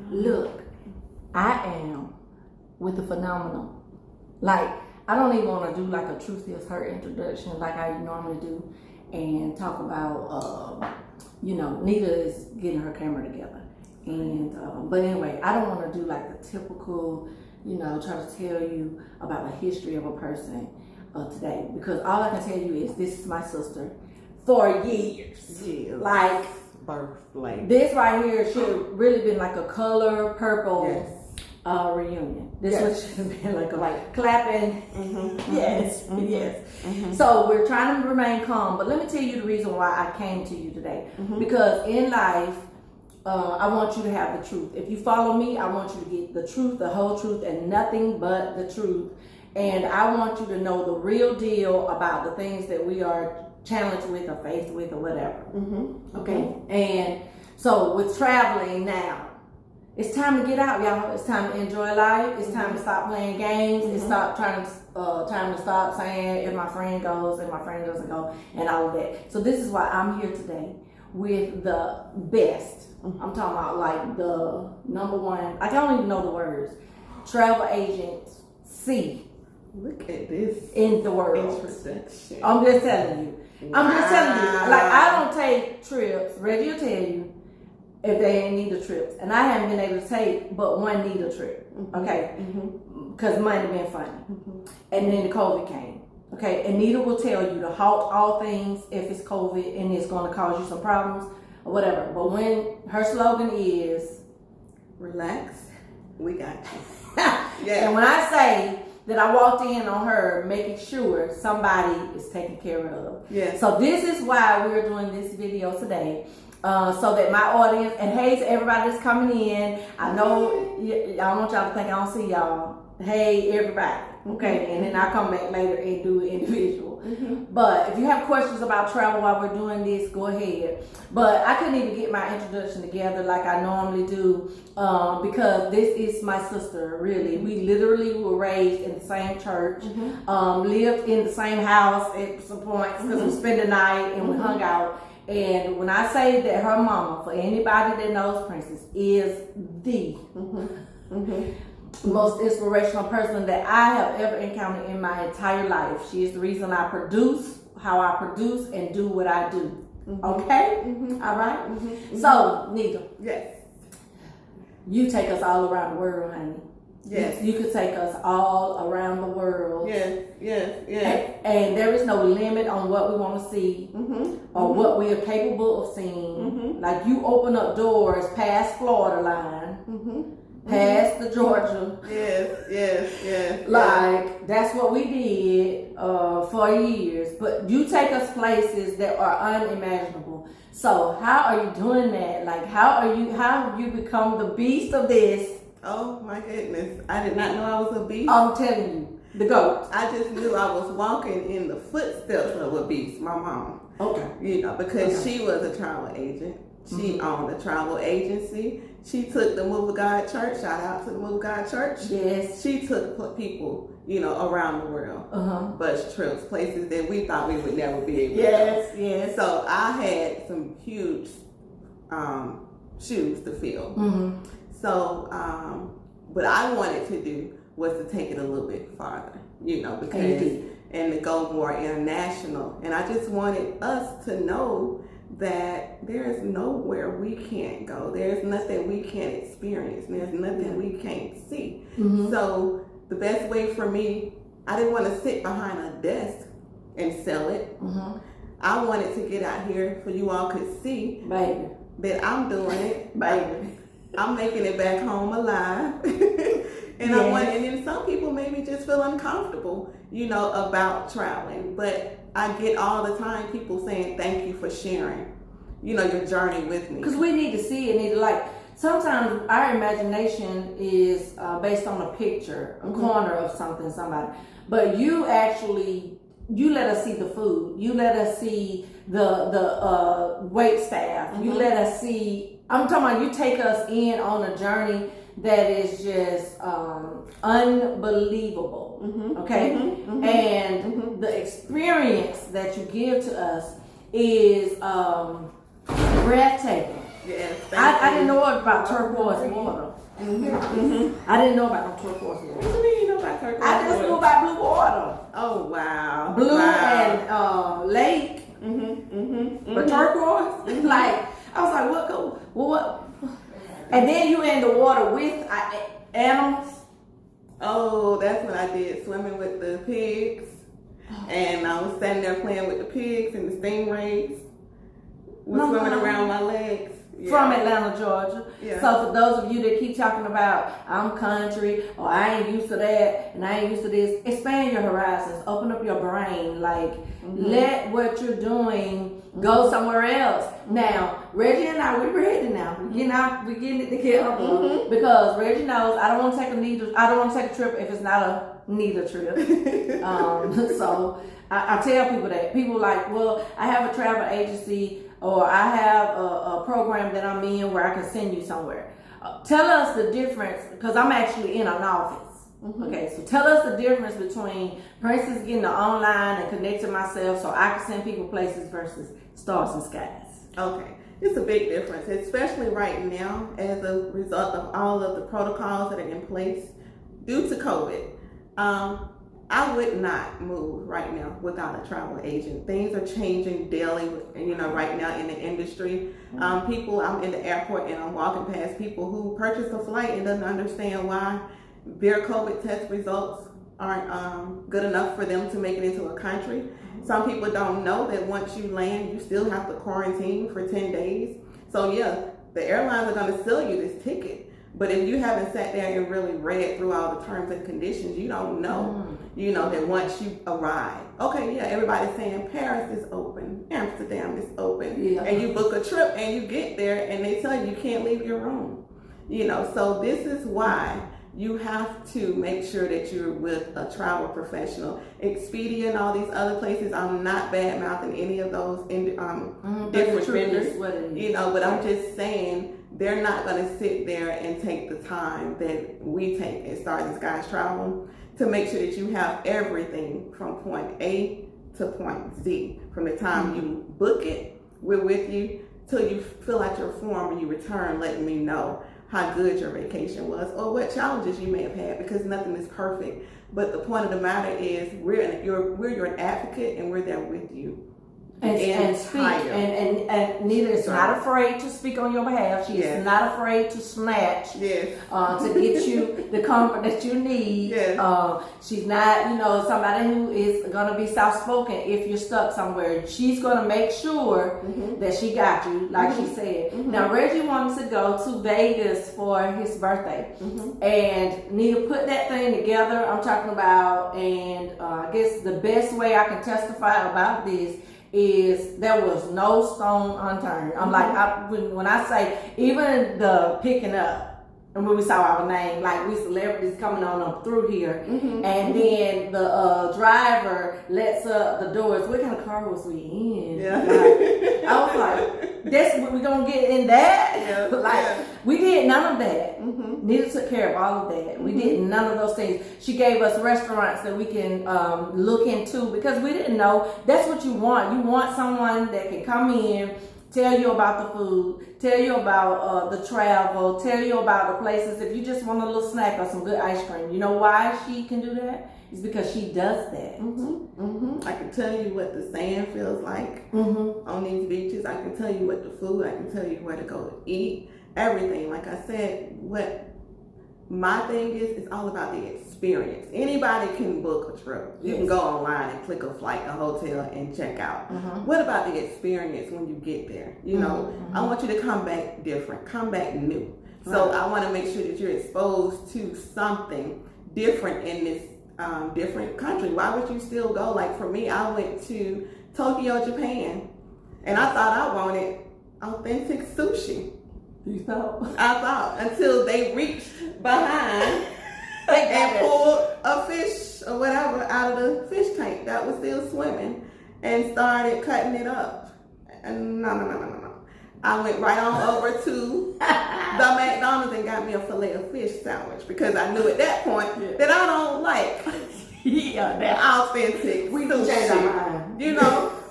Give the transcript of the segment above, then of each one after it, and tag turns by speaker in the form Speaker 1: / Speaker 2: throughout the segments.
Speaker 1: Look, I am with the phenomenal. Like, I don't even want to do like a truth is her introduction like I normally do and talk about, Nita is getting her camera together. And, but anyway, I don't want to do like the typical, try to tell you about the history of a person today. Because all I can tell you is this is my sister for years.
Speaker 2: Yeah.
Speaker 1: Like,
Speaker 2: birthday.
Speaker 1: This right here should have really been like a color purple reunion. This one should have been like clapping.
Speaker 2: Mm-hmm.
Speaker 1: Yes,
Speaker 2: Mm-hmm.
Speaker 1: yes.
Speaker 2: Mm-hmm.
Speaker 1: So we're trying to remain calm, but let me tell you the reason why I came to you today.
Speaker 2: Mm-hmm.
Speaker 1: Because in life, I want you to have the truth. If you follow me, I want you to get the truth, the whole truth, and nothing but the truth. And I want you to know the real deal about the things that we are challenged with or faced with or whatever.
Speaker 2: Mm-hmm.
Speaker 1: Okay. And so with traveling now, it's time to get out, y'all. It's time to enjoy life. It's time to stop playing games. It's time to stop saying if my friend goes, if my friend doesn't go, and all of that. So this is why I'm here today with the best. I'm talking about like the number one. I don't even know the words. Travel agency.
Speaker 2: Look at this
Speaker 1: in the world.
Speaker 2: introduction.
Speaker 1: I'm just telling you. I'm just telling you. Like, I don't take trips. Reggie will tell you if they ain't need a trip. And I haven't been able to take but one need a trip. Okay? Because money been funny. And then the COVID came. Okay? And Nita will tell you to halt all things if it's COVID and it's going to cause you some problems or whatever. But when her slogan is
Speaker 2: relax, we got you.
Speaker 1: Yeah. And when I say that I walked in on her making sure somebody is taken care of.
Speaker 2: Yeah.
Speaker 1: So this is why we're doing this video today. So that my audience, and hey to everybody that's coming in, I know I don't want y'all to think I don't see y'all. Hey everybody, okay? And then I'll come back later and do it individual. But if you have questions about travel while we're doing this, go ahead. But I couldn't even get my introduction together like I normally do because this is my sister, really. We literally were raised in the same church, lived in the same house at some points because we spent the night and we hung out. And when I say that her mama, for anybody that knows Princess, is the most inspirational person that I have ever encountered in my entire life. She is the reason I produce, how I produce, and do what I do. Okay? All right? So, Nita.
Speaker 2: Yes.
Speaker 1: You take us all around the world, honey.
Speaker 2: Yes.
Speaker 1: You could take us all around the world.
Speaker 2: Yes, yes, yes.
Speaker 1: And there is no limit on what we want to see or what we are capable of seeing. Like you open up doors past Florida line, past the Georgia.
Speaker 2: Yes.
Speaker 1: Like that's what we did for years. But you take us places that are unimaginable. So how are you doing that? Like how have you become the beast of this?
Speaker 2: Oh my goodness. I did not know I was a beast.
Speaker 1: I'm telling you, the goat.
Speaker 2: I just knew I was walking in the footsteps of a beast, my mom.
Speaker 1: Okay.
Speaker 2: Because she was a travel agent. She owned a travel agency. She took the Move of God Church. Shout out to the Move of God Church.
Speaker 1: Yes.
Speaker 2: She took people, around the world. Bus trips, places that we thought we would never be able to go.
Speaker 1: Yes.
Speaker 2: So I had some huge shoes to fill. So what I wanted to do was to take it a little bit farther, because and to go more international. And I just wanted us to know that there's nowhere we can't go. There's nothing we can't experience. There's nothing we can't see. So the best way for me, I didn't want to sit behind a desk and sell it. I wanted to get out here so you all could see that I'm doing it.
Speaker 1: Baby.
Speaker 2: I'm making it back home alive. And and then some people maybe just feel uncomfortable, about traveling. But I get all the time people saying, thank you for sharing, your journey with me.
Speaker 1: Because we need to see it. Like, sometimes our imagination is based on a picture, a corner of somebody. But you let us see the food. You let us see the wait staff. You let us see, I'm talking about you take us in on a journey that is just unbelievable. Okay? And the experience that you give to us is breathtaking.
Speaker 2: Yes.
Speaker 1: I didn't know about turquoise water. I didn't know about no turquoise water.
Speaker 2: What do you mean you know about turquoise water?
Speaker 1: I just knew about blue water.
Speaker 2: Oh wow.
Speaker 1: Blue
Speaker 2: Wow.
Speaker 1: and lake. But turquoise, like I was like, what? And then you in the water with animals.
Speaker 2: Oh, that's what I did, swimming with the pigs. And I was standing there playing with the pigs and the stingrays. Swimming around my legs. Yeah.
Speaker 1: From Atlanta, Georgia.
Speaker 2: Yeah.
Speaker 1: So for those of you that keep talking about I'm country or I ain't used to that and I ain't used to this, expand your horizons, open up your brain, like let what you're doing go somewhere else. Now, Reggie and I, we're ready now. We're getting it together because Reggie knows I don't want to take a trip if it's not a Nita trip. So I tell people that. People like, well, I have a travel agency or I have a program that I'm in where I can send you somewhere. Tell us the difference, because I'm actually in an office. Okay, so tell us the difference between Princess getting the online and connecting myself so I can send people places versus stars and skies.
Speaker 2: Okay, it's a big difference, especially right now as a result of all of the protocols that are in place due to COVID. I would not move right now without a travel agent. Things are changing daily, right now in the industry. People, I'm in the airport and I'm walking past people who purchased a flight and doesn't understand why their COVID test results aren't good enough for them to make it into a country. Some people don't know that once you land, you still have to quarantine for 10 days. So yeah, the airlines are going to sell you this ticket. But if you haven't sat there and really read through all the terms and conditions, you don't know, that once you arrive, okay, yeah, everybody's saying Paris is open, Amsterdam is open, and you book a trip and you get there and they tell you can't leave your room, so this is why you have to make sure that you're with a travel professional. Expedia and all these other places, I'm not bad mouthing any of those different vendors, but I'm just saying, they're not going to sit there and take the time that we take at Stars and Skies Travel to make sure that you have everything from point A to point Z. From the time you book it, we're with you, till you fill out your form and you return, letting me know how good your vacation was or what challenges you may have had, because nothing is perfect. But the point of the matter is we're your advocate and we're there with you. And speak. And Nita is not afraid to speak on your behalf. She is not afraid to snatch to get you the comfort that you need. She's not, somebody who is going to be soft-spoken if you're stuck somewhere. She's going to make sure that she got you, like she said. Now, Reggie wanted to go to Vegas for his birthday. And Nita put that thing together I'm talking about. And I guess the best way I can testify about this is there was no stone unturned. I'm like, when I say, even the picking up, and when we saw our name, like we celebrities coming on up through here, and then the driver lets up the doors. What kind of car was we in? I was like, that's what we're gonna get in that? We did none of that. Nita took care of all of that. We did none of those things. She gave us restaurants that we can look into, because we didn't know. That's what you want. You want someone that can come in, tell you about the food, tell you about the travel, tell you about the places. If you just want a little snack or some good ice cream, you know why she can do that? It's because she does that. I can tell you what the sand feels like on these beaches. I can tell you what the food, I can tell you where to go eat, everything. Like I said, what my thing is, it's all about the experience. Anybody can book a trip. You can go online and click a flight, a hotel, and check out. What about the experience when you get there? I want you to come back different, come back new. So I want to make sure that you're exposed to something different in this different country. Why would you still go? Like for me, I went to Tokyo, Japan, and I thought I wanted authentic sushi.
Speaker 1: You thought?
Speaker 2: I thought, until they reached behind and pulled a fish or whatever out of the fish tank that was still swimming and started cutting it up. And no. I went right on over to the McDonald's and got me a filet of fish sandwich, because I knew at that point that I don't like that authentic
Speaker 1: sushi.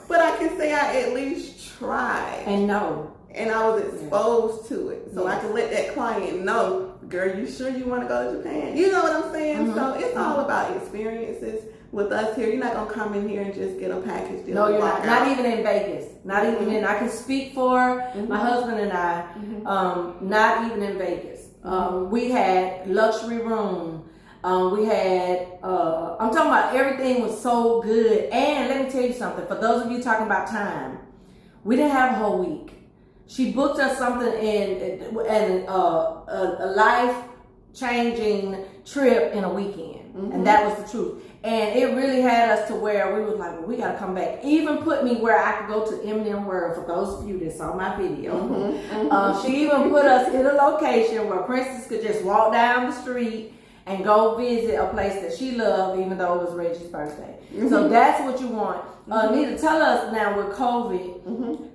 Speaker 2: But I can say I at least tried.
Speaker 1: And no.
Speaker 2: and I was exposed to it. So I can let that client know, girl, you sure you want to go to Japan? You know what I'm saying? So it's all about experiences with us here. You're not going to come in here and just get a package deal.
Speaker 1: No, you're not. Not even in Vegas. Not even in, I can speak for my husband and I, not even in Vegas. We had luxury room. We had, I'm talking about everything was so good. And let me tell you something, for those of you talking about time, we didn't have a whole week. She booked us something in a life-changing trip in a weekend. And that was the truth. And it really had us to where we was like, well, we got to come back. Even put me where I could go to M&M World, for those of you that saw my video. She even put us in a location where Princess could just walk down the street and go visit a place that she loved, even though it was Reggie's birthday. So that's what you want. Nita, tell us now with COVID,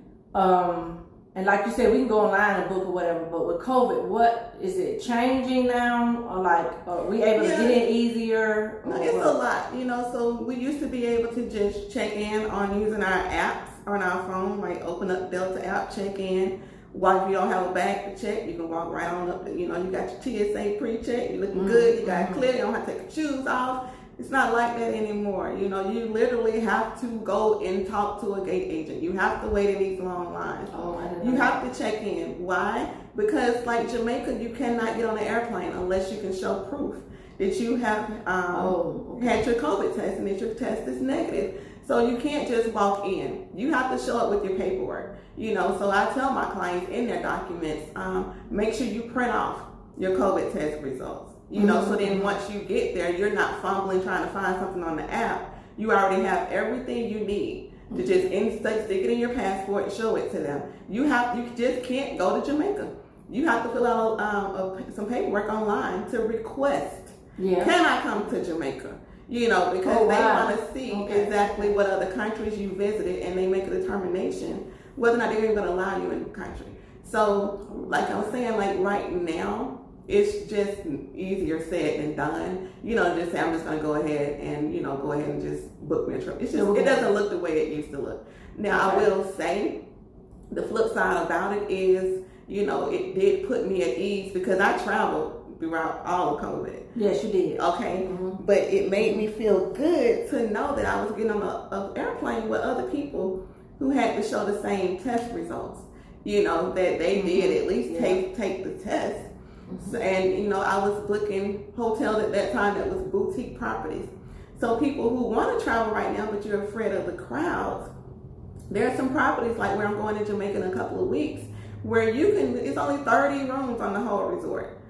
Speaker 1: and like you said, we can go online and book or whatever, but with COVID, what is it changing now? Or like, are we able to get in easier?
Speaker 2: No, it's a lot, you know. So we used to be able to just check in on using our apps on our phone, like open up Delta app, check in. While if you don't have a bag to check, you can walk right on up. You know, you got your TSA pre-check, you're looking good, you got it clear, you don't have to take your shoes off. It's not like that anymore. You know, you literally have to go and talk to a gate agent. You have to wait in these long lines. You have to check in. Why? Because like Jamaica, you cannot get on an airplane unless you can show proof that you have had your COVID test and that your test is negative. So you can't just walk in. You have to show up with your paperwork. You know, so I tell my clients in their documents, make sure you print off your COVID test results. You know, so then once you get there, you're not fumbling trying to find something on the app. You already have everything you need to just stick it in your passport and show it to them. You just can't go to Jamaica. You have to fill out some paperwork online to request. Can I come to Jamaica? You know, because they want to see exactly what other countries you visited, and they make a determination whether or not they're even going to allow you in the country. So, like I was saying, like right now, it's just easier said than done. You know, just say I'm just gonna go ahead and just book me a trip. It's just it doesn't look the way it used to look. Now I will say the flip side about it is, you know, it did put me at ease because I traveled throughout all of COVID.
Speaker 1: Yes, you did.
Speaker 2: Okay, but it made me feel good to know that I was getting on an airplane with other people who had to show the same test results. You know, that they did at least take the test. And you know, I was booking hotels at that time that was boutique properties. So people who want to travel right now, but you're afraid of the crowds, there are some properties like where I'm going to Jamaica in a couple of weeks, where it's only 30 rooms on the whole resort.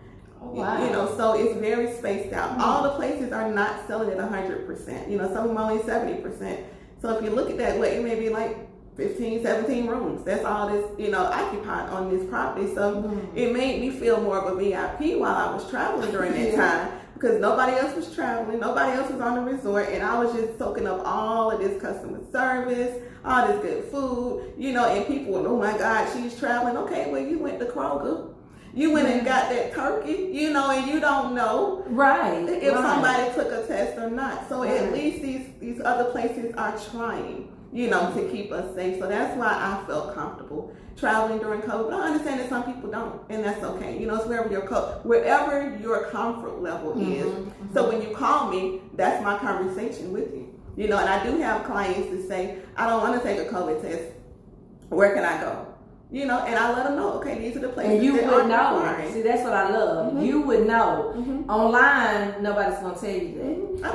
Speaker 2: Oh, wow. You know, so it's very spaced out. All the places are not selling at 100%. You know, some of them only 70%. So if you look at that way, it may be like 15, 17 rooms. That's all this, you know, occupied on this property. So it made me feel more of a VIP while I was traveling during that time, because nobody else was traveling, nobody else was on the resort, and I was just soaking up all of this customer service, all this good food, you know, and people were, oh my God, she's traveling. Okay, well, you went to Kroger. You went and got that turkey, you know, and you don't know if somebody took a test or not. So at least these other places are trying, you know, to keep us safe. So that's why I felt comfortable traveling during COVID. I understand that some people don't, and that's okay. You know, it's wherever your comfort level is. So when you call me, that's my conversation with you. You know, and I do have clients that say, I don't want to take a COVID test. Where can I go? You know, and I let them know, okay, these are the places.
Speaker 1: And you
Speaker 2: that
Speaker 1: would know. See, that's what I love. You would know. Online, nobody's going to tell you that.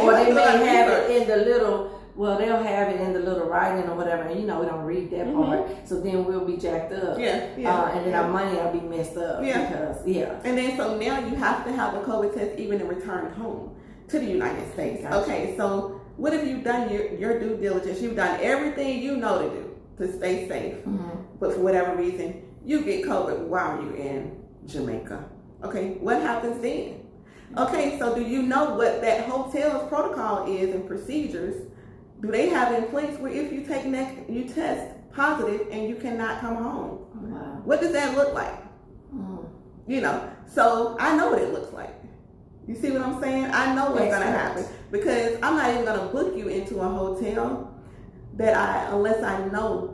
Speaker 1: Or they may have it in the little, they'll have it in the little writing or whatever. And, you know, we don't read that part. So then we'll be jacked up. And then our money will be messed up. Because, And then so now you have to have a COVID test even in return home to the United States. Okay, so what if you've done your due diligence? You've done everything you know to do to stay safe. But for whatever reason, you get COVID while you're in Jamaica. Okay, what happens then? Okay, so do you know what that hotel's protocol is and procedures? Do they have in place where if you you test positive and you cannot come home? What does that look like? You know, so I know what it looks like. You see what I'm saying? I know what's going to happen, because I'm not even going to book you into a hotel unless I know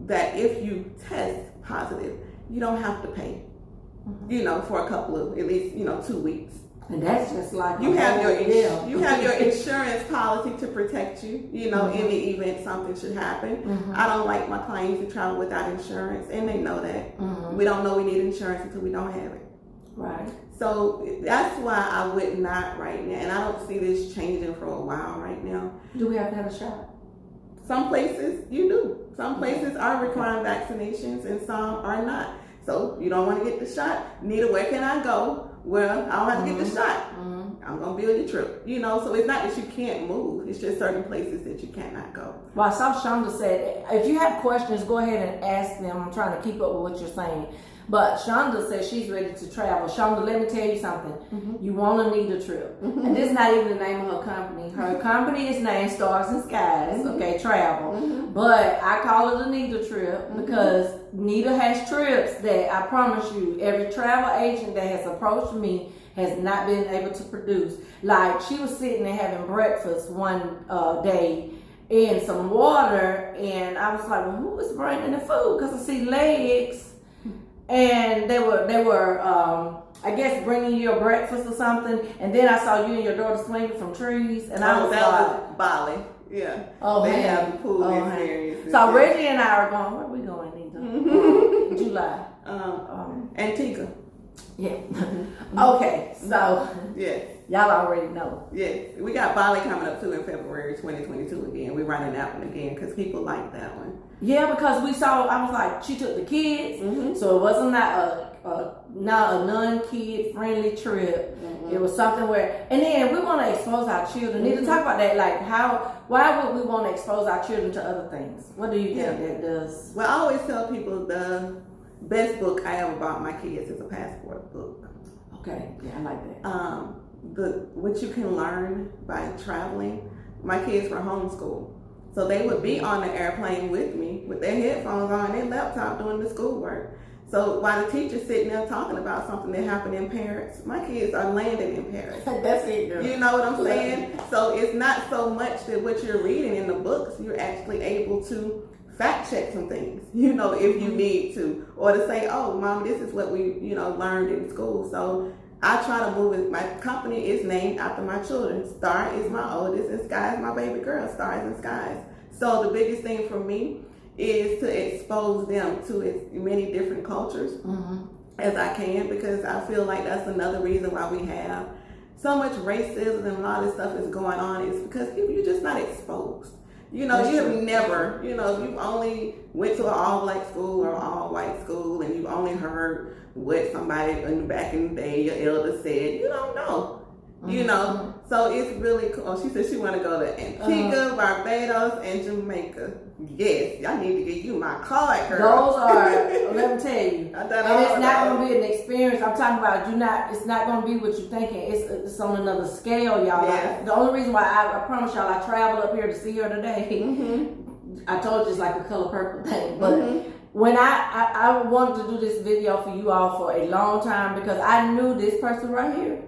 Speaker 2: that if you test positive, you don't have to pay, for a couple of, at least, 2 weeks.
Speaker 1: And that's just like
Speaker 2: you have your insurance policy to protect you, in the event something should happen. I don't like my clients to travel without insurance, and they know that. We don't know we need insurance until we don't have it.
Speaker 1: Right.
Speaker 2: So that's why I would not right now, and I don't see this changing for a while right now.
Speaker 1: Do we have to have a shot?
Speaker 2: Some places you do. Some places are requiring vaccinations, and some are not. So you don't want to get the shot. Nita, where can I go? Well, I don't have to get the shot. I'm going to build your trip. So it's not that you can't move. It's just certain places that you cannot go.
Speaker 1: Well, I saw Shonda said, if you have questions, go ahead and ask them. I'm trying to keep up with what you're saying. But Shonda says she's ready to travel. Shonda, let me tell you something. You want to need a trip. And this is not even the name of her company. Her company is named Stars and Skies, travel. But I call it a Nita trip because Nita has trips that I promise you, every travel agent that has approached me has not been able to produce. Like, she was sitting and having breakfast one day in some water, and I was like, well, who is bringing the food? Because I see legs. And they were I guess bringing you your breakfast or something. And then I saw you and your daughter swinging from trees. And I was
Speaker 2: was Bali. Yeah.
Speaker 1: Oh,
Speaker 2: they have the pool experience.
Speaker 1: So Reggie and I are going. Where are we going, Nita? July.
Speaker 2: Antigua.
Speaker 1: Yeah. Okay. So
Speaker 2: yes.
Speaker 1: Y'all already know.
Speaker 2: Yes. We got Bali coming up too in February 2022 again. We're running that one again because people like that one.
Speaker 1: Yeah, because we saw, I was like, she took the kids, so it wasn't not a non-kid friendly trip. It was something where, and then we want to expose our children. Need to talk about that, like why would we want to expose our children to other things? What do you think that does?
Speaker 2: Well, I always tell people the best book I ever bought my kids is a passport book.
Speaker 1: Okay, yeah, I like that.
Speaker 2: What you can learn by traveling. My kids were homeschooled. So they would be on the airplane with me with their headphones on and their laptop doing the schoolwork. So while the teacher's sitting there talking about something that happened in Paris, my kids are landing in Paris.
Speaker 1: That's it, girl.
Speaker 2: You know what I'm saying? So it's not so much that what you're reading in the books, you're actually able to fact check some things, if you need to. Or to say, oh, Mom, this is what we, learned in school. So I try to move it. My company is named after my children. Star is my oldest and Sky is my baby girl. Stars and Skies. So the biggest thing for me is to expose them to as many different cultures as I can, because I feel like that's another reason why we have so much racism and a lot of stuff is going on is because you're just not exposed. You have never, if you only went to an all-black school or all-white school and you only heard what somebody back in the day, your elder said, you don't know. So it's really cool. Oh, she said she want to go to Antigua, Barbados, and Jamaica. Yes, I need to get you my card, girl.
Speaker 1: Those are, let me tell you, and it's not going to be an experience. I'm talking about it's not going to be what you're thinking. It's on another scale, y'all.
Speaker 2: Yes.
Speaker 1: Like, the only reason why I promise y'all I traveled up here to see her today, I told you it's like a color purple thing, but when I wanted to do this video for you all for a long time because I knew this person right here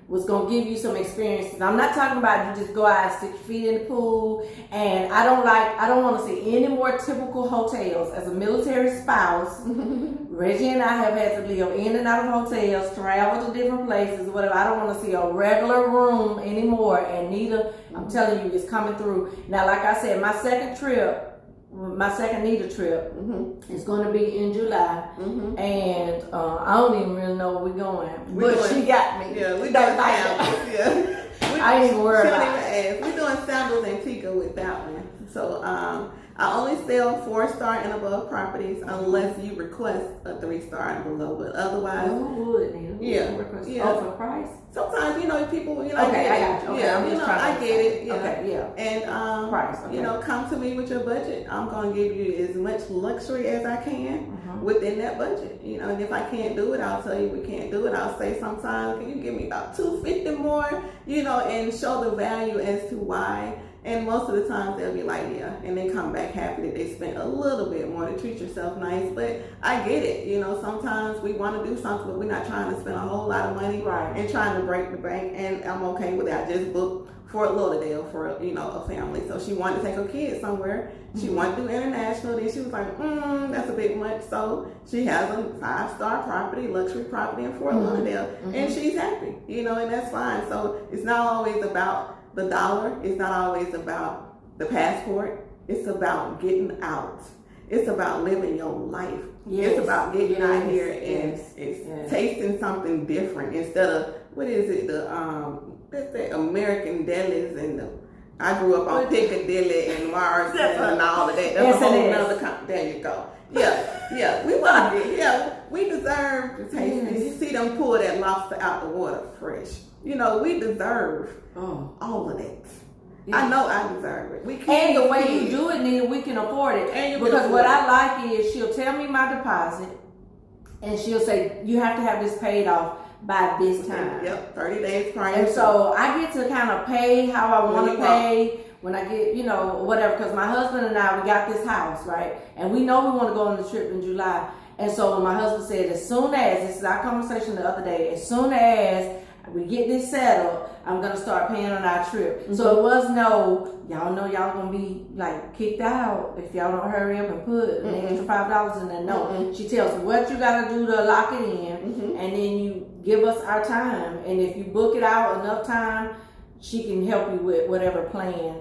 Speaker 1: was going to give you some experiences. I'm not talking about you just go out and stick your feet in the pool, and I don't want to see any more typical hotels. As a military spouse, Reggie and I have had to live in and out of hotels, travel to different places, whatever. I don't want to see a regular room anymore, and Nita, I'm telling you, is coming through. Now, like I said, my second Nita trip is going to be in July, and I don't even really know where we're going. But she got me.
Speaker 2: Yeah, we're doing sandals. Yeah,
Speaker 1: I ain't even worried about
Speaker 2: it. We're doing sandals and Antigua with that one. So I only sell 4-star and above properties unless you request a 3-star and below. But otherwise,
Speaker 1: who would, Nita?
Speaker 2: Yeah.
Speaker 1: Oh, for price?
Speaker 2: Sometimes, people,
Speaker 1: okay, I got you. Okay,
Speaker 2: yeah, I get it. Yeah.
Speaker 1: Okay, yeah.
Speaker 2: And,
Speaker 1: price, okay.
Speaker 2: Come to me with your budget. I'm going to give you as much luxury as I can within that budget. And if I can't do it, I'll tell you we can't do it. I'll say sometimes, can you give me about $250 more, and show the value as to why And most of the times they'll be like, yeah, and they come back happy that they spent a little bit more to treat yourself nice. But I get it, you know, sometimes we want to do something, but we're not trying to spend a whole lot of money and trying to break the bank. And I'm okay with that. I just booked Fort Lauderdale for, you know, a family. So she wanted to take her kids somewhere. She wanted to do international. Then she was like, that's a bit much. So she has a 5-star property, luxury property in Fort Lauderdale, and she's happy, you know, and that's fine. So it's not always about the dollar. It's not always about the passport. It's about getting out. It's about living your life. It's about getting out here and tasting something different instead of, what is it, the American delis and I grew up on Piccadilly and Mars and all of that. That's a whole nother there you go. Yeah. We want to we deserve to taste it. You see them pull that lobster out the water fresh. You know, we deserve all of that. Yeah. I know I deserve it. We can't.
Speaker 1: And the way you do it, Nita, we can afford it. Because what I like is she'll tell me my deposit, and she'll say you have to have this paid off by this time.
Speaker 2: Yep, 30 days prior.
Speaker 1: And so I get to kind of pay how I want to pay when I get, you know, whatever. Because my husband and I, we got this house, right? And we know we want to go on the trip in July. And so my husband said, as soon as, this is our conversation the other day, as soon as we get this settled, I'm going to start paying on our trip. So it was no, y'all know y'all going to be like kicked out if y'all don't hurry up and put an extra $5 in there. No, she tells me what you got to do to lock it in, and then you give us our time. And if you book it out enough time, she can help you with whatever plan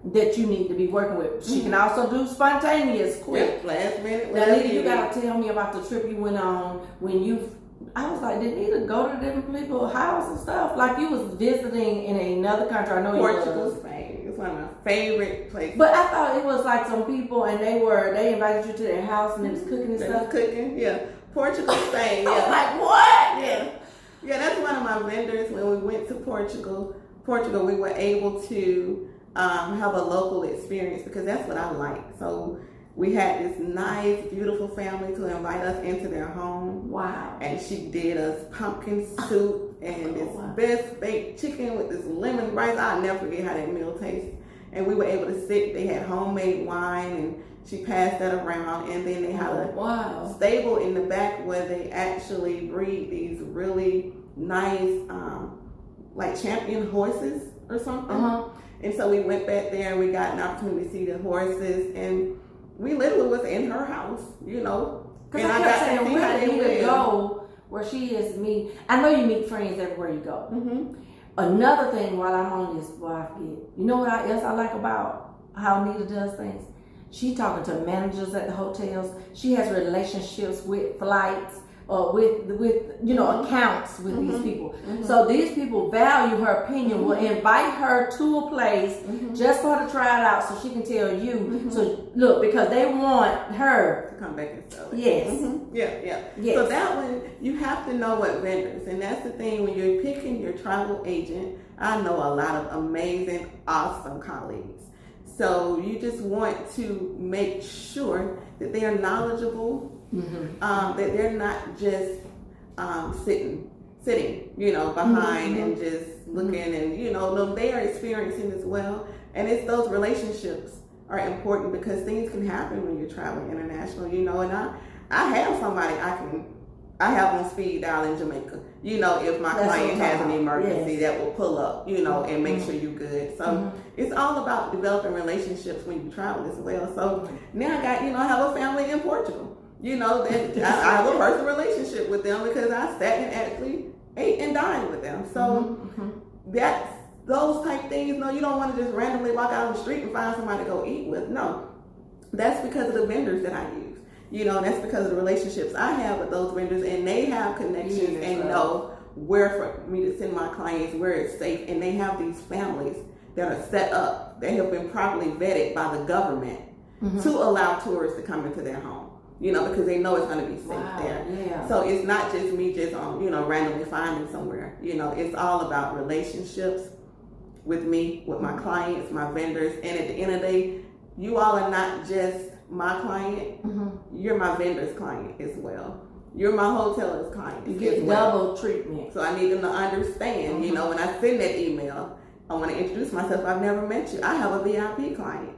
Speaker 1: that you need to be working with. She can also do spontaneous, quick.
Speaker 2: Last minute.
Speaker 1: Now, Nita, you got to tell me about the trip you went on when you, I was like, did Nita go to different people's house and stuff? Like you was visiting in another country. I know
Speaker 2: Portugal, Spain. It's one of my favorite places.
Speaker 1: But I thought it was like some people and they invited you to their house and they was cooking and stuff.
Speaker 2: Cooking, yeah. Portugal, Spain, yeah.
Speaker 1: I was like, what?
Speaker 2: Yeah, that's one of my vendors. When we went to Portugal, we were able to have a local experience because that's what I like. So we had this nice, beautiful family to invite us into their home.
Speaker 1: Wow.
Speaker 2: And she did us pumpkin soup and this best baked chicken with this lemon rice. I'll never forget how that meal tastes. And we were able to sit, they had homemade wine and she passed that around, and then they had a stable in the back where they actually breed these really nice, like champion horses or something. And so we went back there and we got an opportunity to see the horses, and we literally was in her house, you know.
Speaker 1: Because I kept saying, where did Nita go where she is me? I know you meet friends everywhere you go. Another thing while I'm on this, before I forget, you know what else I like about how Nita does things? She talking to managers at the hotels. She has relationships with flights or with you know, accounts with these people. So these people value her opinion, will invite her to a place just for her to try it out so she can tell you. So look, because they want her
Speaker 2: to come back and sell it.
Speaker 1: Yes.
Speaker 2: So that one, you have to know what vendors, and that's the thing when you're picking your travel agent. I know a lot of amazing, awesome colleagues. So you just want to make sure that they are knowledgeable, that they're not just sitting, you know, behind and just looking, and you know, they are experiencing as well. And it's those relationships are important because things can happen when you're traveling international, you know. And I have somebody I have on speed dial in Jamaica. You know, if my client has an emergency, that will pull up, you know, and make sure you're good. So it's all about developing relationships when you travel as well. So now I got, you know, I have a family in Portugal. You know, that I have a personal relationship with them because I sat and actually ate and dined with them. So that's those type things. No, you don't want to just randomly walk out on the street and find somebody to go eat with. No, that's because of the vendors that I use. You know, that's because of the relationships I have with those vendors, and they have connections and know where for me to send my clients, where it's safe. And they have these families that are set up. They have been properly vetted by the government to allow tourists to come into their home. You know, because they know it's going to be safe there.
Speaker 1: Yeah.
Speaker 2: So it's not just me just you know, randomly finding somewhere. You know, it's all about relationships with me, with my clients, my vendors. And at the end of the day, you all are not just my client, you're my vendor's client as well. You're my hotel's client.
Speaker 1: You get double treatment.
Speaker 2: So I need them to understand, you know, when I send that email, I want to introduce myself. I've never met you. I have a VIP client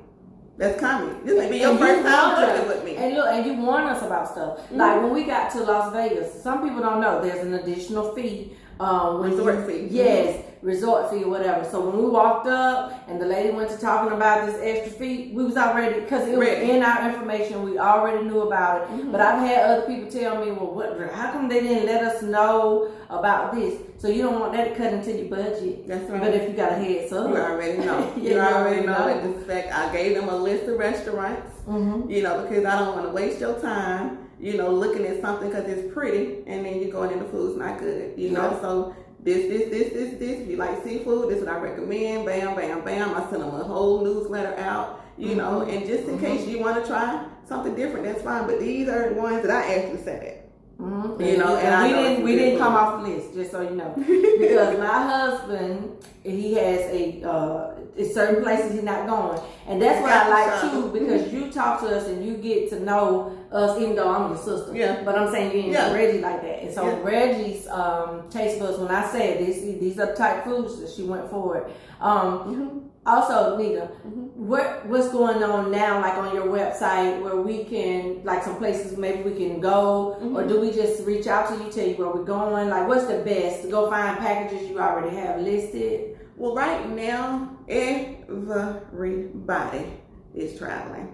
Speaker 2: that's coming. This may be your first time working with me.
Speaker 1: And look, and you warn us about stuff. Like when we got to Las Vegas, some people don't know there's an additional fee.
Speaker 2: Resort fee.
Speaker 1: Yes, resort fee or whatever. So when we walked up and the lady went to talking about this extra fee, we was already, because it was in our information, we already knew about it. But I've had other people tell me, well, how come they didn't let us know about this? So you don't want that to cut into your budget.
Speaker 2: That's right.
Speaker 1: But if you got a heads up,
Speaker 2: you already know. You already know. In fact, I gave them a list of restaurants, because I don't want to waste your time, looking at something because it's pretty, and then you going in the food's not good, So this. If you like seafood, this is what I recommend. Bam, bam, bam. I send them a whole newsletter out, and just in case you want to try something different, that's fine. But these are the ones that I actually said it.
Speaker 1: And we didn't come off the list, just so you know, because my husband, he has certain places he's not going, and that's what I like too, because you talk to us and you get to know us, even though I'm your sister. Yeah. But I'm saying you ain't know Reggie like that, and so Reggie's taste buds. When I said these are the type foods that she went for it. Also, Nita, what's going on now, like on your website, where we can, like some places maybe we can go, or do we just reach out to you, tell you where we're going? Like, what's the best to go find packages you already have listed?
Speaker 2: Well, right now, everybody is traveling.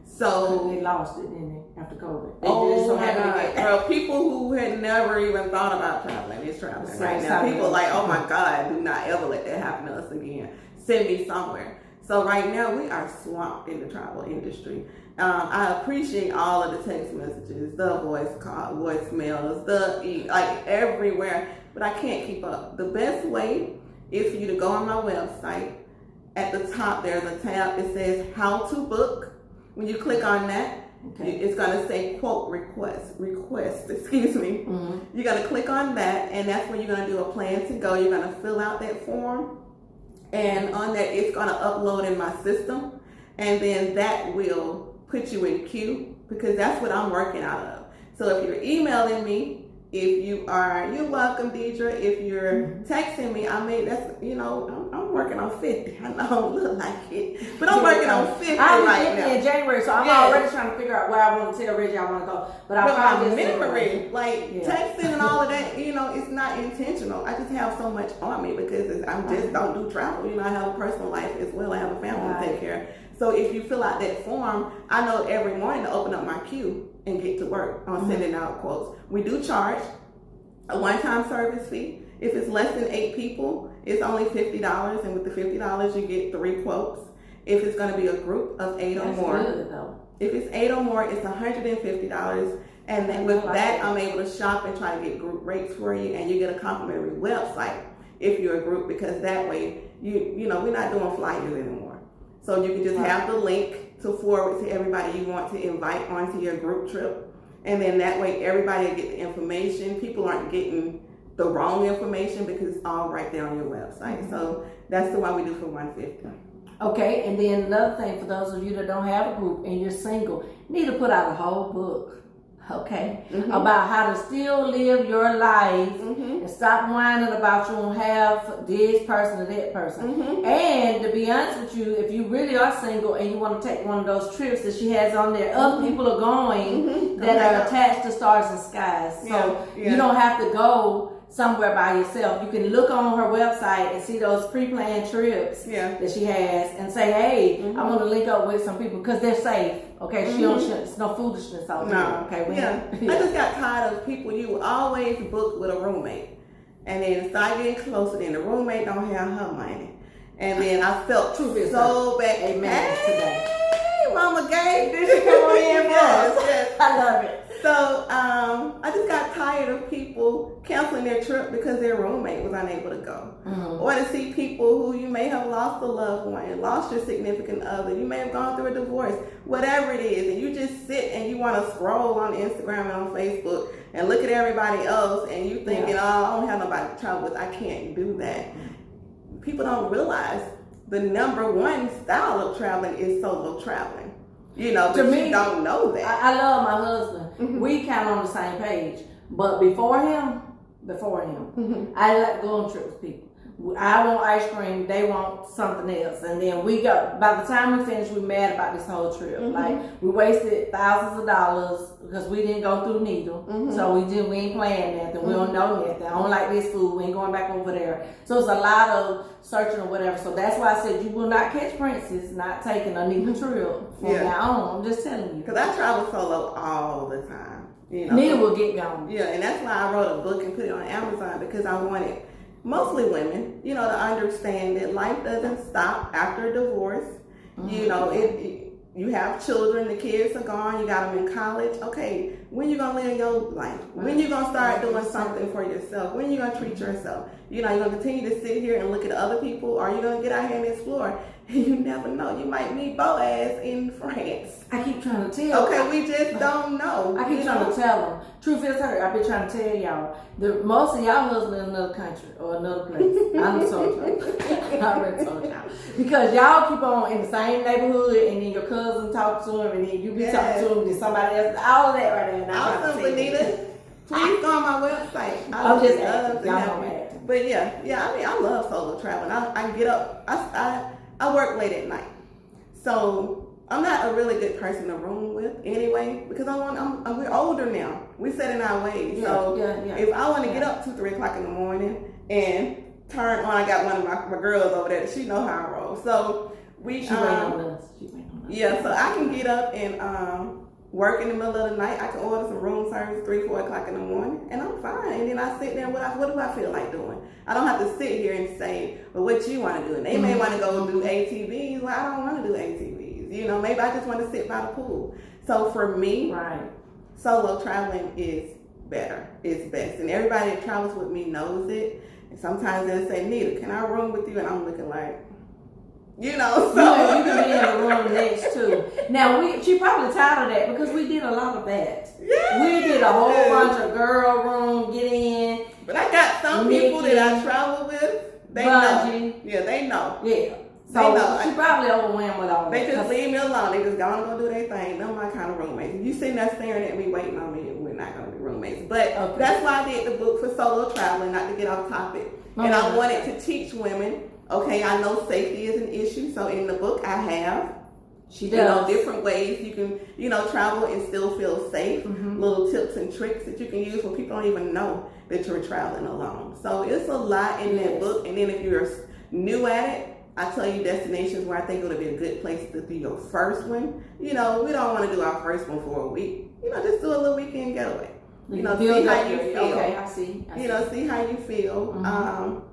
Speaker 2: So
Speaker 1: they lost it, didn't they, after COVID?
Speaker 2: Oh my God. Girl, people who had never even thought about traveling is traveling right now. People like, oh my God, do not ever let that happen to us again. Send me somewhere. So right now we are swamped in the travel industry. I appreciate all of the text messages, the voicemails, like everywhere, but I can't keep up. The best way is for you to go on my website. At the top there's a tab that says how to book. When you click on that, it's going to say quote request, excuse me. You're going to click on that, and that's when you're going to do a plan to go. You're going to fill out that form, and on that it's going to upload in my system, and then that will put you in queue, because that's what I'm working out of. So if you're emailing me, you're welcome, Deidre. If you're texting me, I'm working on 50. I know I don't look like it, but I'm working on 50 right now.
Speaker 1: In January, so I'm already trying to figure out where I want to tell Reggie I want to go. But
Speaker 2: my memory, texting and all of that, it's not intentional. I just have so much on me because I just don't do travel. I have a personal life as well. I have a family to take care of. So if you fill out that form, I know every morning to open up my queue and get to work on sending out quotes. We do charge a one-time service fee. If it's less than 8 people, it's only $50, and with the $50 you get 3 quotes. If it's going to be a group of 8 or more, if it's 8 or more, it's $150. And then with that, I'm able to shop and try to get group rates for you, and you get a complimentary website if you're a group, because that way we're not doing flyers anymore. So you can just have the link to forward to everybody you want to invite onto your group trip. And then that way everybody will get the information. People aren't getting the wrong information because it's all right there on your website. So that's the one we do for $150.
Speaker 1: Okay, and then another thing, for those of you that don't have a group and you're single, you need to put out a whole book. Okay, about how to still live your life and stop whining about you don't have this person or that person. And to be honest with you, if you really are single and you want to take one of those trips that she has on there, other people are going that are attached to Stars and Skies. So you don't have to go somewhere by yourself. You can look on her website and see those pre-planned trips that she has and say, hey, I want to link up with some people because they're safe. Okay, it's no foolishness out there. Okay,
Speaker 2: I just got tired of people. You always book with a roommate, and then start getting closer. Then the roommate don't have her money, and then I felt so bad.
Speaker 1: Amen.
Speaker 2: Hey, Mama Gay, did she come on in? Yes,
Speaker 1: I love it.
Speaker 2: So I just got tired of people canceling their trip because their roommate was unable to go. Or to see people who you may have lost a loved one, lost your significant other, you may have gone through a divorce, whatever it is, and you just sit and you want to scroll on Instagram and on Facebook and look at everybody else and you thinking, I don't have nobody to travel with. I can't do that. People don't realize the number one style of traveling is solo traveling. But to me, you don't know that.
Speaker 1: I love my husband. We kind of on the same page. But before him, I like going on trips with people. I want ice cream, they want something else. And then by the time we finished, we mad about this whole trip. Like, we wasted thousands of dollars because we didn't go through Nita. So we ain't playing nothing. We don't know nothing. I don't like this food. We ain't going back over there. So it's a lot of searching or whatever. So that's why I said you will not catch Princess not taking a Nita trip from now on. I'm just telling you.
Speaker 2: Because I travel solo all the time. You know,
Speaker 1: Nita will get gone.
Speaker 2: Yeah, and that's why I wrote a book and put it on Amazon, because I wanted mostly women, you know, to understand that life doesn't stop after a divorce. You know, you have children, the kids are gone, you got them in college. Okay, when you gonna live your life? When you gonna start doing something for yourself? When you gonna treat yourself? You know, you're gonna continue to sit here and look at other people, or are you gonna get out here and explore? You never know. You might meet Boaz in France.
Speaker 1: I keep trying to tell.
Speaker 2: Okay, we just don't know.
Speaker 1: I keep trying to tell them. Truth is hurt. I've been trying to tell y'all. Most of y'all husband in another country or another place. I done told y'all. I already told y'all. Because y'all keep on in the same neighborhood, and then your cousin talk to him, and then you be talking to him, and somebody else. All of that right there.
Speaker 2: Awesome, Nita. Please go on my website.
Speaker 1: I'm just asking. Y'all know acting.
Speaker 2: But yeah. I mean, I love solo traveling. I get up. I work late at night, so I'm not a really good person to room with anyway, because we're older now. We're set in our ways. If I want to get up 2-3 o'clock in the morning and turn on, I got one of my girls over there. She know how I roll. So
Speaker 1: she waiting on us.
Speaker 2: Yeah, so I can get up and work in the middle of the night. I can order some room service 3-4 o'clock in the morning, and I'm fine. And then I sit there and what do I feel like doing? I don't have to sit here and say, well, what you want to do? And they may want to go do ATVs. Well, I don't want to do ATVs. You know, maybe I just want to sit by the pool. So for me, solo traveling is better. It's best. And everybody that travels with me knows it. And sometimes they'll say, Nita, can I room with you? And I'm looking like, you know, so
Speaker 1: you can be in the room next too. Now she probably tired of that, because we did a lot of that.
Speaker 2: Yeah.
Speaker 1: We did a whole bunch of girl room, get in.
Speaker 2: But I got some people that I travel with. They know. Yeah, they know.
Speaker 1: Yeah. So she probably overwhelmed with all that.
Speaker 2: They just leave me alone. They just go do their thing. They're my kind of roommates. If you sitting there staring at me, waiting on me, we're not going to be roommates. But that's why I did the book for solo traveling, not to get off topic. And I wanted to teach women. Okay, I know safety is an issue, so in the book I have, different ways you can, travel and still feel safe. Little tips and tricks that you can use when people don't even know that you're traveling alone. So it's a lot in that book. And then if you're new at it, I tell you destinations where I think it would be a good place to do your first one. You know, we don't want to do our first one for a week. You know, just do a little weekend getaway. You know, see how you feel.
Speaker 1: Okay, I see.
Speaker 2: See how you feel.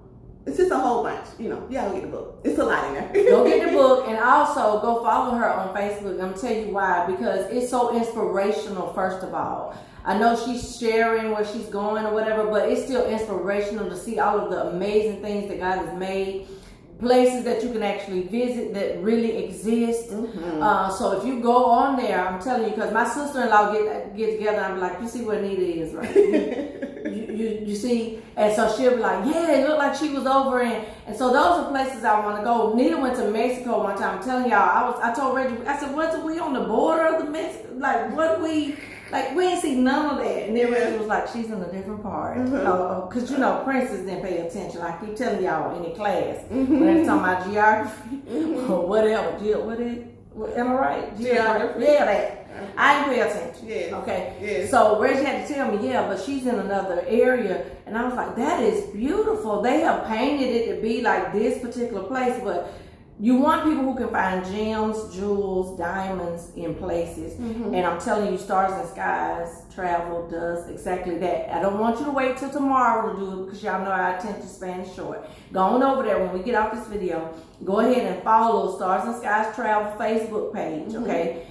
Speaker 2: It's just a whole bunch, you gotta get the book. It's a lot in there.
Speaker 1: Go get the book, and also go follow her on Facebook. I'm gonna tell you why, because it's so inspirational, first of all. I know she's sharing where she's going or whatever, but it's still inspirational to see all of the amazing things that God has made. Places that you can actually visit that really exist. So if you go on there, I'm telling you, because my sister-in-law get together, and I'm like, you see where Nita is, right? you see? And so she'll be like, yeah, it looked like she was over in. And so those are places I want to go. Nita went to Mexico one time. I'm telling y'all, I told Reggie, I said, what, are we on the border of the Mexico? Like, we ain't see none of that. And then Reggie was like, she's in a different part. Because, Princess didn't pay attention. I keep telling y'all in the class, when they're talking about geography or whatever. Am I right?
Speaker 2: Geography.
Speaker 1: Yeah, that. I didn't pay attention.
Speaker 2: Yes.
Speaker 1: Okay.
Speaker 2: Yes.
Speaker 1: So Reggie had to tell me, but she's in another area. And I was like, that is beautiful. They have painted it to be like this particular place, but you want people who can find gems, jewels, diamonds in places. And I'm telling you, Stars and Skies Travel does exactly that. I don't want you to wait till tomorrow to do it, because y'all know our attention span is short. Go on over there when we get off this video. Go ahead and follow Stars and Skies Travel Facebook page, okay?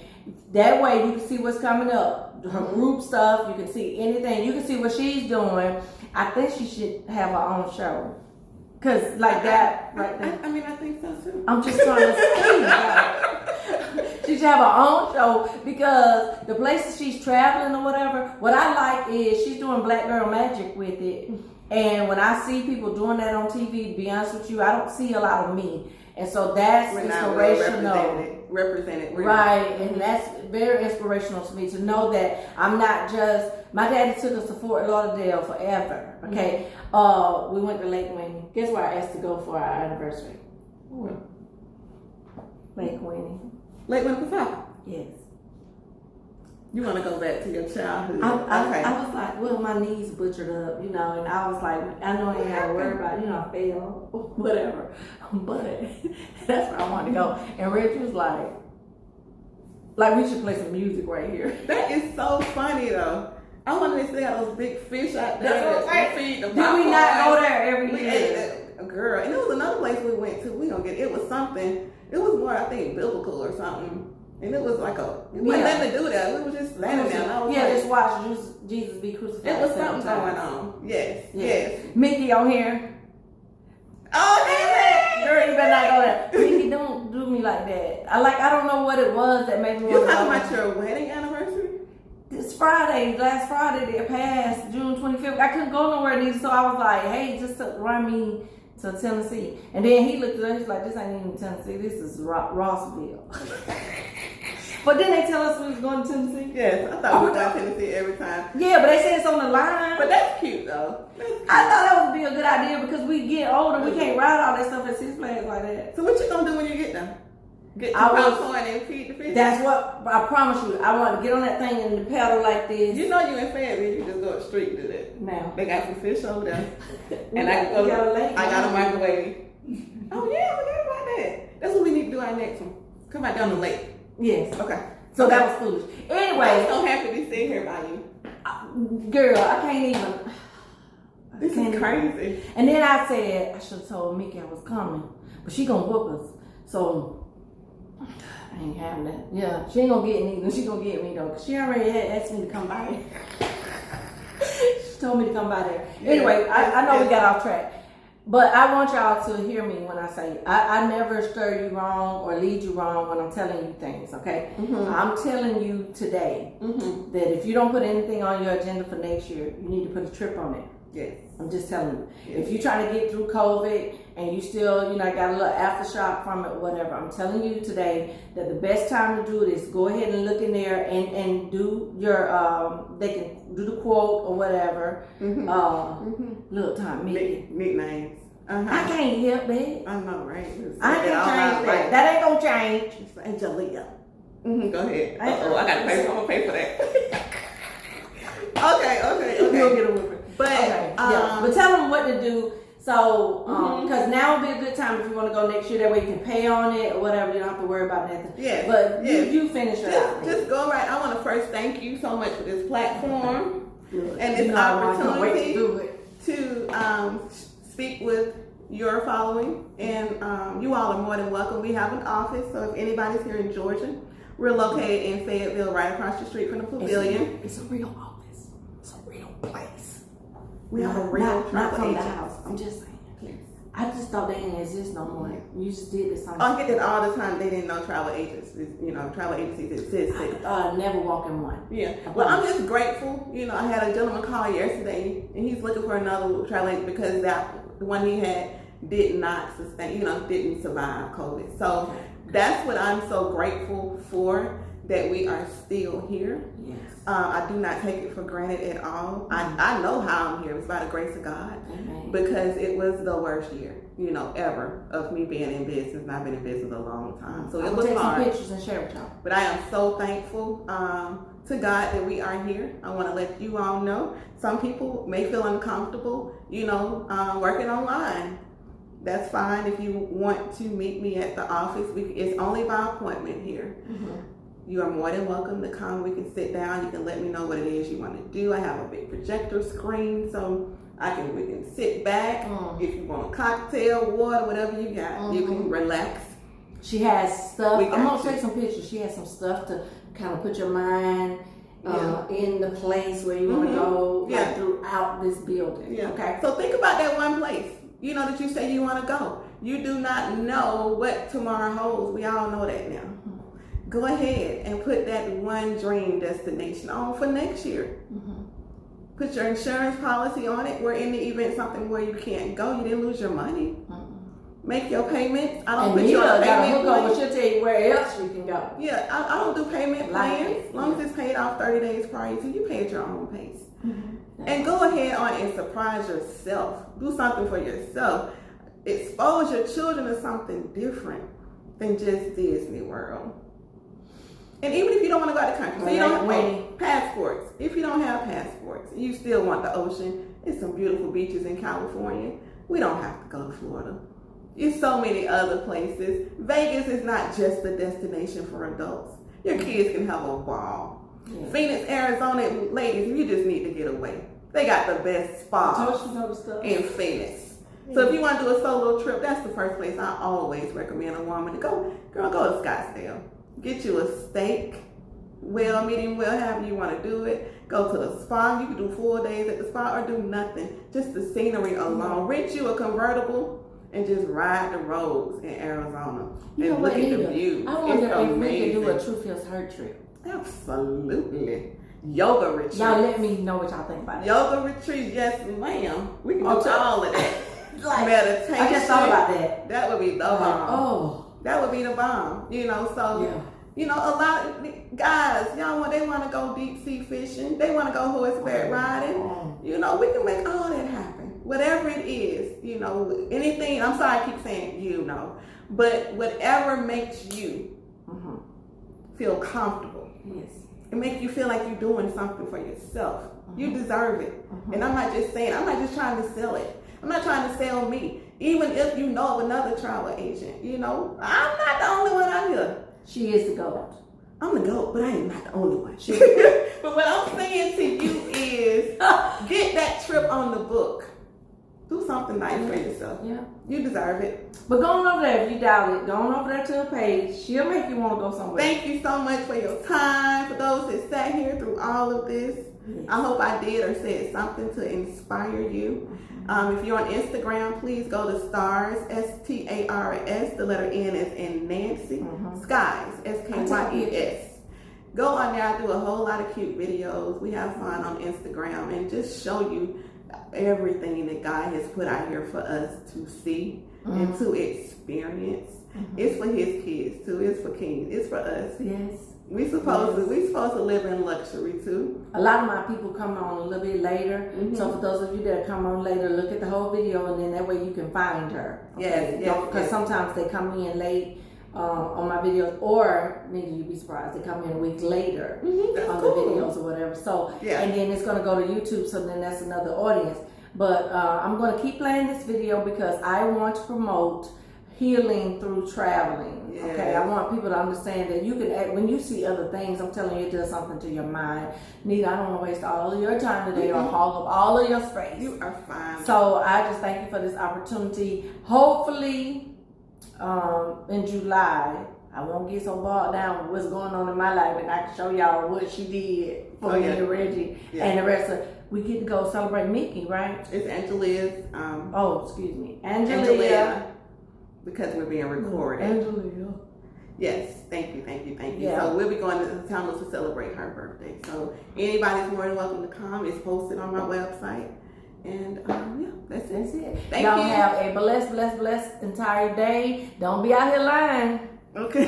Speaker 1: That way you can see what's coming up. Her group stuff, you can see anything. You can see what she's doing. I think she should have her own show. Cause like that, right there.
Speaker 2: I mean, I think so too.
Speaker 1: I'm just trying to say, she should have her own show, because the places she's traveling or whatever. What I like is she's doing Black Girl Magic with it, and when I see people doing that on TV, to be honest with you, I don't see a lot of me. And so that's
Speaker 2: we're not well
Speaker 1: inspirational.
Speaker 2: represented.
Speaker 1: Right, and that's very inspirational to me to know that I'm not just, my daddy took us to Fort Lauderdale forever, okay? We went to Lake Winnie. Guess where I asked to go for our anniversary?
Speaker 2: Where?
Speaker 1: Lake Winnie.
Speaker 2: Lake Winnie Pasaka.
Speaker 1: Yes.
Speaker 2: You want to go back to your childhood?
Speaker 1: I was like, well, my knees butchered up, you know, and I was like, I know I ain't got to worry about it, you know, I fell, whatever. But that's where I wanted to go. And Rich was like, we should play some music right here.
Speaker 2: That is so funny, though. I wanted to see all those big fish out there.
Speaker 1: That's what I'm
Speaker 2: saying.
Speaker 1: Did we not go there every year?
Speaker 2: Girl, and there was another place we went to. We gonna get it was something. It was more, I think, biblical or something. And it was like it wasn't nothing to do with that. We were just standing there. And I was
Speaker 1: just watch Jesus be crucified.
Speaker 2: It was something going on. Yes.
Speaker 1: Mickey on here.
Speaker 2: Oh, yeah.
Speaker 1: Girl, you better not go there. Mickey, don't do me like that. I don't know what it was that made me want to go.
Speaker 2: You talking about your wedding anniversary?
Speaker 1: This Friday, last Friday that passed, June 25th. I couldn't go nowhere, Nita, so I was like, hey, just to run me to Tennessee. And then he looked at us, he's like, this ain't even Tennessee, this is Rossville. But then they tell us we was going to Tennessee.
Speaker 2: Yes, I thought we were going to Tennessee every time.
Speaker 1: Yeah, but they say it's on the line.
Speaker 2: But that's cute, though. That's cute.
Speaker 1: I thought that would be a good idea because we get older, we can't ride all that stuff at Six Flags like that.
Speaker 2: So what you gonna do when you get there? Get the popcorn and feed the fish?
Speaker 1: That's what, I promise you, I want to get on that thing and the pedal like this.
Speaker 2: You know you in Fayetteville, you just go up the street and do that.
Speaker 1: Now.
Speaker 2: They got some fish over there. And I got a microwave. Oh yeah, forget about that. That's what we need to do our next one. Come out down the lake.
Speaker 1: Yes.
Speaker 2: Okay.
Speaker 1: So that was foolish. Anyway.
Speaker 2: I'm so happy to be sitting here by you.
Speaker 1: Girl, I can't even.
Speaker 2: This is crazy.
Speaker 1: And then I said, I should have told Mickey I was coming. But she gonna whoop us. So, I ain't having that. Yeah, she ain't gonna get me. She gonna get me though. Cause she already had asked me to come by. She told me to come by there. Anyway, I know we got off track. But I want y'all to hear me when I say I never stir you wrong or lead you wrong when I'm telling you things, okay? I'm telling you today that if you don't put anything on your agenda for next year, you need to put a trip on it.
Speaker 2: Yes.
Speaker 1: I'm just telling you. Yes. If you're trying to get through COVID and you still, got a little aftershock from it, whatever, I'm telling you today that the best time to do it is go ahead and look in there and do your, they can do the quote or whatever. Little time,
Speaker 2: nicknames.
Speaker 1: I can't help it.
Speaker 2: I know, right?
Speaker 1: I can't change that. That ain't gonna change.
Speaker 2: It's Angelia. Go ahead. I gotta pay. I'm gonna pay for that. Okay.
Speaker 1: You'll get a whipping.
Speaker 2: But
Speaker 1: but tell them what to do. So, because now would be a good time if you want to go next year. That way you can pay on it or whatever. You don't have to worry about nothing.
Speaker 2: Yeah.
Speaker 1: But you finish it out.
Speaker 2: Just go right. I want to first thank you so much for this platform and this
Speaker 1: I can't
Speaker 2: opportunity
Speaker 1: wait to do it.
Speaker 2: to speak with your following. And you all are more than welcome. We have an office, so if anybody's here in Georgia, we're located in Fayetteville, right across the street from the Pavilion.
Speaker 1: It's a real office. It's a real place.
Speaker 2: We have a real
Speaker 1: not from the
Speaker 2: agent.
Speaker 1: house. I'm just saying.
Speaker 2: Yes.
Speaker 1: I just thought they didn't exist no more. You just did this on.
Speaker 2: I get that all the time. They didn't know travel agents. Travel agencies existed.
Speaker 1: Never walk in one.
Speaker 2: Yeah. Well, I'm just grateful. I had a gentleman call yesterday, and he's looking for another travel agent because the one he had did not sustain. Didn't survive COVID. So that's what I'm so grateful for. That we are still here.
Speaker 1: Yes.
Speaker 2: I do not take it for granted at all. I know how I'm here. It's by the grace of God. Because it was the worst year, ever of me being in business. And I've been in business a long time. So it was
Speaker 1: take
Speaker 2: hard.
Speaker 1: Some pictures and share with y'all.
Speaker 2: But I am so thankful to God that we are here. I want to let you all know. Some people may feel uncomfortable, working online. That's fine. If you want to meet me at the office, it's only by appointment here. You are more than welcome to come. We can sit down. You can let me know what it is you want to do. I have a big projector screen, so we can sit back. If you want a cocktail, water, whatever you got, you can relax.
Speaker 1: She has stuff. I'm gonna take some pictures. She has some stuff to kind of put your mind in the place where you want to go throughout this building.
Speaker 2: Yeah.
Speaker 1: Okay.
Speaker 2: So think about that one place. That you say you want to go. You do not know what tomorrow holds. We all know that now. Go ahead and put that one dream destination on for next year. Put your insurance policy on it where in the event something where you can't go, you didn't lose your money. make your payments. I don't
Speaker 1: And
Speaker 2: put you on a
Speaker 1: Nita got a
Speaker 2: payment
Speaker 1: hook over.
Speaker 2: plan.
Speaker 1: She'll tell you where else you can go.
Speaker 2: Yeah, I don't do payment
Speaker 1: Like
Speaker 2: plans.
Speaker 1: it.
Speaker 2: As long as it's paid off 30 days prior to, you pay at your own pace.
Speaker 1: Mm-hmm.
Speaker 2: And go ahead on and surprise yourself. Do something for yourself. Expose your children to something different than just Disney World. And even if you don't want to go out the country, so you don't have passports. If you don't have passports, you still want the ocean. There's some beautiful beaches in California. We don't have to go to Florida. There's so many other places. Vegas is not just a destination for adults. Your kids can have a ball. Yeah. Phoenix, Arizona, ladies, you just need to get away. They got the best spas in Phoenix. Yeah. So if you want to do a solo trip, that's the first place I always recommend a woman to go. Girl, go to Scottsdale. Get you a steak, well, medium well, however you want to do it. Go to the spa. You can do 4 days at the spa or do nothing. Just the scenery alone. Rent you a convertible and just ride the roads in Arizona.
Speaker 1: You
Speaker 2: and look at the view.
Speaker 1: I wonder if we could do a True Feels Hurt trip.
Speaker 2: Absolutely. Yoga retreat.
Speaker 1: Y'all let me know what y'all think about it.
Speaker 2: Yoga retreat, yes ma'am. We can do all of that.
Speaker 1: Like,
Speaker 2: meditation.
Speaker 1: I just thought about that.
Speaker 2: That would be the bomb.
Speaker 1: Oh.
Speaker 2: That would be the bomb. You know, so
Speaker 1: yeah.
Speaker 2: You know, a lot of guys, they want to go deep sea fishing. They want to go horseback riding. You know, we can make all that happen. Whatever it is, you know, anything. I'm sorry I keep saying you know, but whatever makes you feel comfortable.
Speaker 1: Yes.
Speaker 2: It makes you feel like you're doing something for yourself. You deserve it. And I'm not just trying to sell it. I'm not trying to sell me. Even if you know of another travel agent, you know, I'm not the only one out here.
Speaker 1: She is the GOAT.
Speaker 2: I'm the GOAT, but I am not the only one. But what I'm saying to you is, get that trip on the book. Do something nice for yourself.
Speaker 1: Yeah.
Speaker 2: You deserve it.
Speaker 1: But go on over there if you doubt it. Go on over there to her page. She'll make you want to go somewhere.
Speaker 2: Thank you so much for your time. For those that sat here through all of this. Yes. I hope I did or said something to inspire you. If you're on Instagram, please go to Stars, STARS, the letter N is in Nancy, Skies, SKYES. Go on there. I do a whole lot of cute videos. We have fun on Instagram and just show you everything that God has put out here for us to see and to experience. It's for His kids too. It's for kings. It's for us.
Speaker 1: Yes.
Speaker 2: We supposed to live in luxury too.
Speaker 1: A lot of my people come on a little bit later. So for those of you that come on later, look at the whole video and then that way you can find her. Okay?
Speaker 2: Yes.
Speaker 1: Because sometimes they come in late on my videos, or maybe you'd be surprised they come in a week later on the videos or whatever. So and then it's gonna go to YouTube. So then that's another audience. But I'm gonna keep playing this video because I want to promote healing through traveling.
Speaker 2: Yes.
Speaker 1: Okay, I want people to understand that you can, when you see other things, I'm telling you, it does something to your mind. Nita, I don't want to waste all of your time today or hog up all of your space.
Speaker 2: You are fine.
Speaker 1: So I just thank you for this opportunity. Hopefully, in July, I won't get so bogged down with what's going on in my life, and I can show y'all what she did for me and Reggie and the rest of. We get to go celebrate Mickey, right?
Speaker 2: It's Angelia's.
Speaker 1: Excuse me, Angelia.
Speaker 2: Because we're being recorded.
Speaker 1: Angelia.
Speaker 2: Yes, thank you.
Speaker 1: Yeah.
Speaker 2: So we'll be going to Tamil to celebrate her birthday. So anybody's more than welcome to come. It's posted on my website. And that's it. Thank you.
Speaker 1: Y'all have a blessed entire day. Don't be out here lying.
Speaker 2: Okay.